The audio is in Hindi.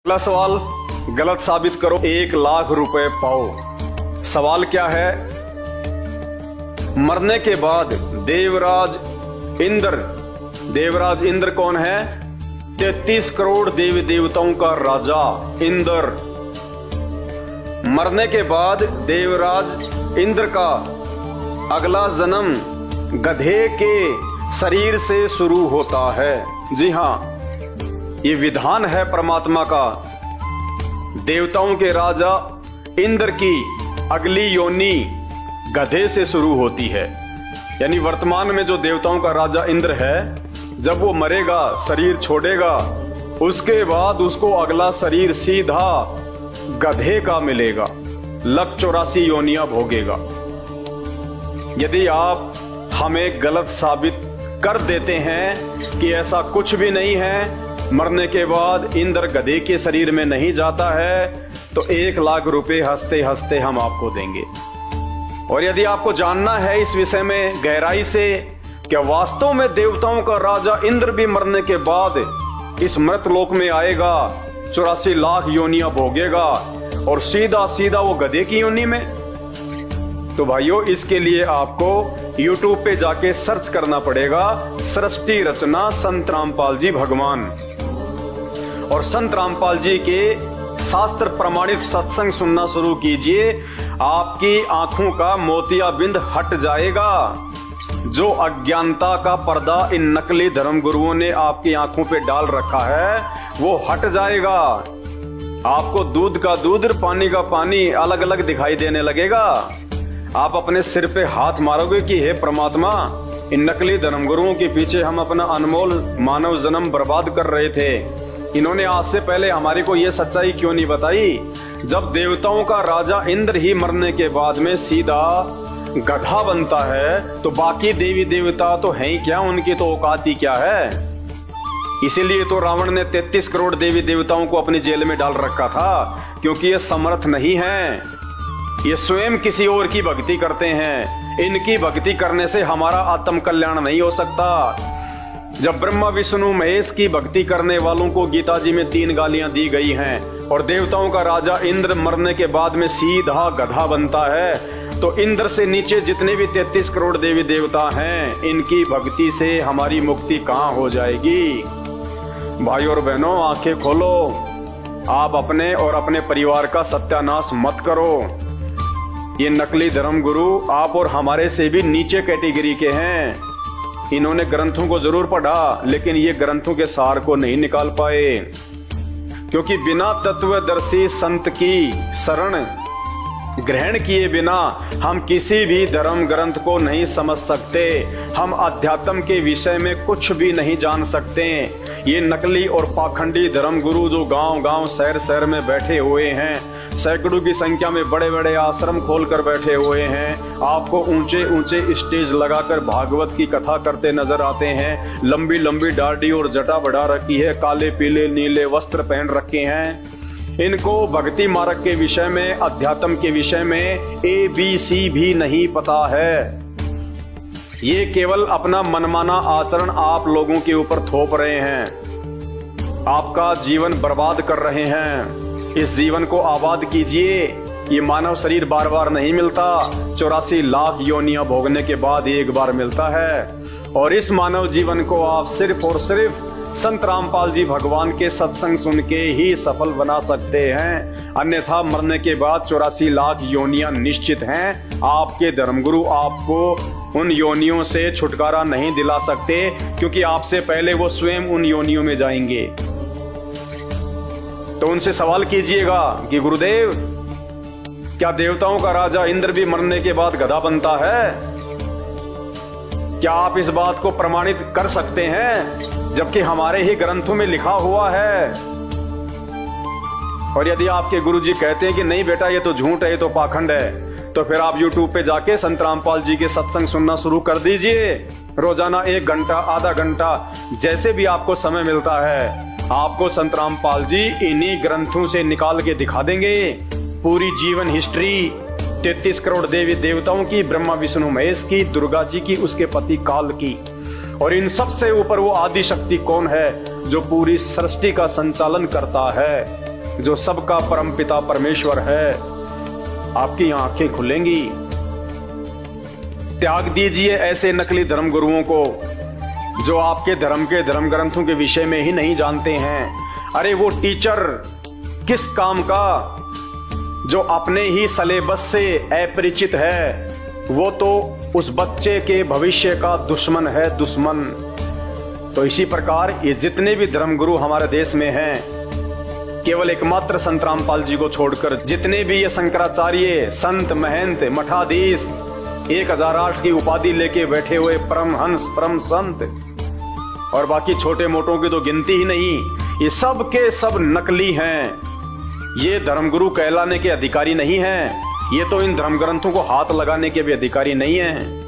अगला सवाल, गलत साबित करो 1,00,000 रुपए पाओ। सवाल क्या है? मरने के बाद देवराज इंद्र कौन है? 33 करोड़ देवी देवताओं का राजा इंद्र। मरने के बाद देवराज इंद्र का अगला जन्म गधे के शरीर से शुरू होता है। जी हाँ, ये विधान है परमात्मा का। देवताओं के राजा इंद्र की अगली योनि गधे से शुरू होती है। यानी वर्तमान में जो देवताओं का राजा इंद्र है, जब वो मरेगा, शरीर छोड़ेगा, उसके बाद उसको अगला शरीर सीधा गधे का मिलेगा, लक 84 योनियां भोगेगा। यदि आप हमें गलत साबित कर देते हैं कि ऐसा कुछ भी नहीं है, मरने के बाद इंद्र गधे के शरीर में नहीं जाता है, तो 1,00,000 रुपए हंसते हंसते हम आपको देंगे। और यदि आपको जानना है इस विषय में गहराई से, क्या वास्तव में देवताओं का राजा इंद्र भी मरने के बाद इस मृत लोक में आएगा, 84 लाख योनियां भोगेगा और सीधा सीधा वो गधे की योनि में? तो भाइयों, इसके लिए आपको YouTube पे जाके सर्च करना पड़ेगा, सृष्टि रचना संत रामपाल जी भगवान। और संत रामपाल जी के शास्त्र प्रमाणित सत्संग सुनना शुरू कीजिए। आपकी आंखों का मोतियाबिंद हट जाएगा। जो अज्ञानता का पर्दा इन नकली धर्म गुरुओं ने आपकी आंखों पे डाल रखा है, वो हट जाएगा। आपको दूध का दूध, पानी का पानी अलग अलग दिखाई देने लगेगा। आप अपने सिर पे हाथ मारोगे कि हे परमात्मा, इन नकली धर्मगुरुओं के पीछे हम अपना अनमोल मानव जन्म बर्बाद कर रहे थे। इन्होंने आज से पहले हमारे को ये सच्चाई क्यों नहीं बताई? जब देवताओं का राजा इंद्र ही मरने के बाद में सीधा गधा बनता है, तो बाकी देवी देवता तो हैं ही क्या, उनकी तो औकात ही क्या है। इसीलिए तो रावण ने 33 करोड़ देवी देवताओं को अपनी जेल में डाल रखा था, क्योंकि ये समर्थ नहीं है। ये स्वयं किसी और की भक्ति करते हैं। इनकी भक्ति करने से हमारा आत्म कल्याण नहीं हो सकता। जब ब्रह्मा विष्णु महेश की भक्ति करने वालों को गीता जी में 3 गालियां दी गई हैं, और देवताओं का राजा इंद्र मरने के बाद में सीधा गधा बनता है, तो इंद्र से नीचे जितने भी 33 करोड़ देवी देवता हैं, इनकी भक्ति से हमारी मुक्ति कहां हो जाएगी? भाई और बहनों, आंखें खोलो। आप अपने और अपने परिवार का सत्यानाश मत करो। ये नकली धर्म गुरु आप और हमारे से भी नीचे कैटेगरी के हैं। इन्होंने ग्रंथों को जरूर पढ़ा, लेकिन ये ग्रंथों के सार को नहीं निकाल पाए, क्योंकि बिना तत्वदर्शी संत की शरण ग्रहण किए बिना हम किसी भी धर्म ग्रंथ को नहीं समझ सकते। हम अध्यात्म के विषय में कुछ भी नहीं जान सकते। ये नकली और पाखंडी धर्म गुरु जो गांव गांव शहर शहर में बैठे हुए हैं, सैकड़ों की संख्या में बड़े बड़े आश्रम खोलकर बैठे हुए हैं, आपको ऊंचे ऊंचे स्टेज लगाकर भागवत की कथा करते नजर आते हैं। लंबी लंबी दाढ़ी और जटा बढ़ा रखी है, काले पीले नीले वस्त्र पहन रखे हैं। इनको भक्ति मार्ग के विषय में, अध्यात्म के विषय में ABC भी नहीं पता है। ये केवल अपना मनमाना आचरण आप लोगों के ऊपर थोप रहे हैं, आपका जीवन बर्बाद कर रहे हैं। इस जीवन को आबाद कीजिए। ये मानव शरीर बार बार नहीं मिलता, 84 लाख योनियां भोगने के बाद एक बार मिलता है। और इस मानव जीवन को आप सिर्फ और सिर्फ संत रामपाल जी भगवान के सत्संग सुन के ही सफल बना सकते हैं। अन्यथा मरने के बाद 84 लाख योनियां निश्चित हैं। आपके धर्मगुरु आपको उन योनियों से छुटकारा नहीं दिला सकते, क्योंकि आपसे पहले वो स्वयं उन योनियों में जाएंगे। तो उनसे सवाल कीजिएगा कि गुरुदेव, क्या देवताओं का राजा इंद्र भी मरने के बाद गधा बनता है? क्या आप इस बात को प्रमाणित कर सकते हैं, जबकि हमारे ही ग्रंथों में लिखा हुआ है? और यदि आपके गुरुजी कहते हैं कि नहीं बेटा ये तो झूठ है, ये तो पाखंड है, तो फिर आप YouTube पे जाके संत रामपाल जी के सत्संग सुनना शुरू कर दीजिए। रोजाना 1 घंटा, आधा घंटा, जैसे भी आपको समय मिलता है, आपको संत रामपाल जी इन्हीं ग्रंथों से निकाल के दिखा देंगे पूरी जीवन हिस्ट्री 33 करोड़ देवी देवताओं की, ब्रह्मा विष्णु महेश की, दुर्गा जी की, उसके पति काल की। और इन सब से ऊपर वो आदि शक्ति कौन है, जो पूरी सृष्टि का संचालन करता है, जो सबका परमपिता परमेश्वर है, आपकी आंखें खुलेंगी। त्याग दीजिए ऐसे नकली धर्मगुरुओं को जो आपके धर्म के धर्म ग्रंथों के विषय में ही नहीं जानते हैं। अरे वो टीचर किस काम का जो अपने ही सिलेबस से अपरिचित है, वो तो उस बच्चे के भविष्य का दुश्मन है, दुश्मन। तो इसी प्रकार ये जितने भी धर्मगुरु हमारे देश में हैं, केवल एकमात्र संत रामपाल जी को छोड़कर जितने भी ये शंकराचार्य, संत, महंत, मठाधीश, 1008 की उपाधि लेके बैठे हुए परमहंस, परम संत और बाकी छोटे मोटों की तो गिनती ही नहीं, ये सब के सब नकली हैं। ये धर्मगुरु कहलाने के अधिकारी नहीं हैं। ये तो इन धर्म ग्रंथों को हाथ लगाने के भी अधिकारी नहीं हैं।